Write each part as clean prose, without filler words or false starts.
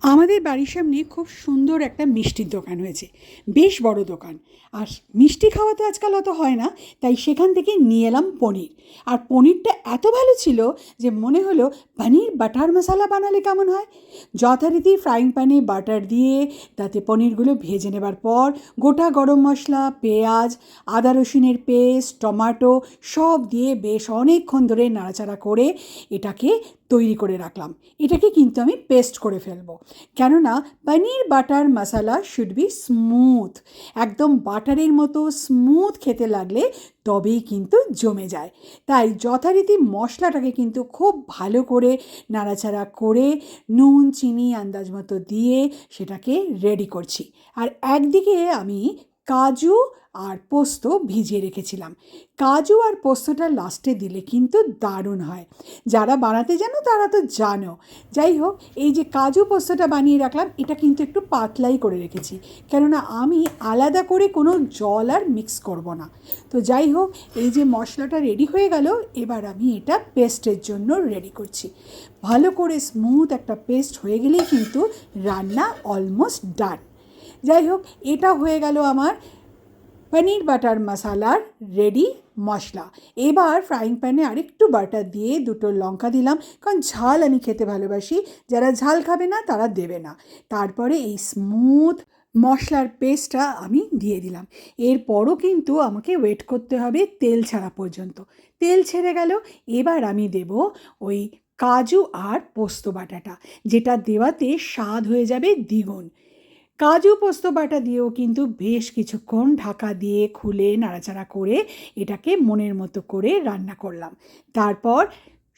আমাদের বাড়ির সামনে খুব সুন্দর একটা মিষ্টির দোকান হয়েছে, বেশ বড় দোকান। আর মিষ্টি খাওয়া তো আজকাল অত হয় না, তাই সেখান থেকে নিয়ে এলাম পনির। আর পনিরটা এত ভালো ছিল যে মনে হলো পনির বাটার মশলা বানালে কেমন হয়। যথারীতি ফ্রাইং প্যানে বাটার দিয়ে তাতে পনিরগুলো ভেজে নেবার পর গোটা গরম মশলা, পেঁয়াজ, আদা রসুনের পেস্ট, টমেটো সব দিয়ে বেশ অনেকক্ষণ ধরে নাড়াচাড়া করে এটাকে তৈরি করে রাখলাম। এটাকে কিন্তু আমি পেস্ট করে ফেলবো, কেননা paneer butter masala should be smooth, একদম বাটারের মতো স্মুথ খেতে লাগলে তবেই কিন্তু জমে যায়। তাই যথারীতি মশলাটাকে কিন্তু খুব ভালো করে নাড়াচাড়া করে নুন চিনি আন্দাজ মতো দিয়ে সেটাকে রেডি করছি। আর একদিকে আমি কাজু আর পোস্ত ভিজিয়ে রেখেছিলাম। কাজু আর পোস্তটা লাস্টে দিলে কিন্তু দারুণ হয়। যারা বানাতে জানো তারা তো জানো। যাই হোক, এই যে কাজু পোস্তটা বানিয়ে রাখলাম, এটা কিন্তু একটু পাতলাই করে রেখেছি, কেননা আমি আলাদা করে কোনো জল আর মিক্স করব না। তো যাই হোক, এই যে মশলাটা রেডি হয়ে গেল, এবার আমি এটা পেস্টের জন্য রেডি করছি। ভালো করে স্মুথ একটা পেস্ট হয়ে গেলেই কিন্তু রান্না অলমোস্ট ডান। যাই হোক, এটা হয়ে গেল আমার পনির বাটার মশালার রেডি মশলা। এবার ফ্রাইং প্যানে আরেকটু বাটার দিয়ে দুটো লঙ্কা দিলাম, কারণ ঝাল আমি খেতে ভালোবাসি, যারা ঝাল খাবে না তারা দেবে না। তারপরে এই স্মুথ মশলার পেস্টটা আমি দিয়ে দিলাম। এরপরও কিন্তু আমাকে ওয়েট করতে হবে তেল ছাড়া পর্যন্ত। তেল ছেড়ে গেল, এবার আমি দেব ওই কাজু আর পোস্ত বাটাটা, যেটা দেওয়াতে স্বাদ হয়ে যাবে দ্বিগুণ। কাজু পোস্ত বাটা দিয়েও কিন্তু বেশ কিছুক্ষণ ঢাকা দিয়ে খুলে নাড়াচাড়া করে এটাকে মনের মতো করে রান্না করলাম। তারপর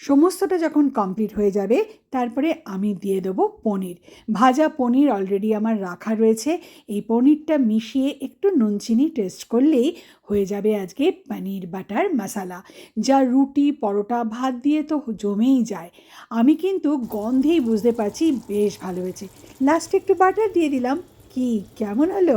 সমস্তটা যখন কমপ্লিট হয়ে যাবে, তারপরে আমি দিয়ে দেবো পনির। ভাজা পনির অলরেডি আমার রাখা রয়েছে। এই পনিরটা মিশিয়ে একটু নুন চিনি টেস্ট করলেই হয়ে যাবে আজকে পনির বাটার মশলা, যা রুটি, পরোটা, ভাত দিয়ে তো জমেই যায়। আমি কিন্তু গন্ধেই বুঝতে পারছি বেশ ভালো হয়েছে। লাস্টে একটু বাটার দিয়ে দিলাম। কি কেমন হলো?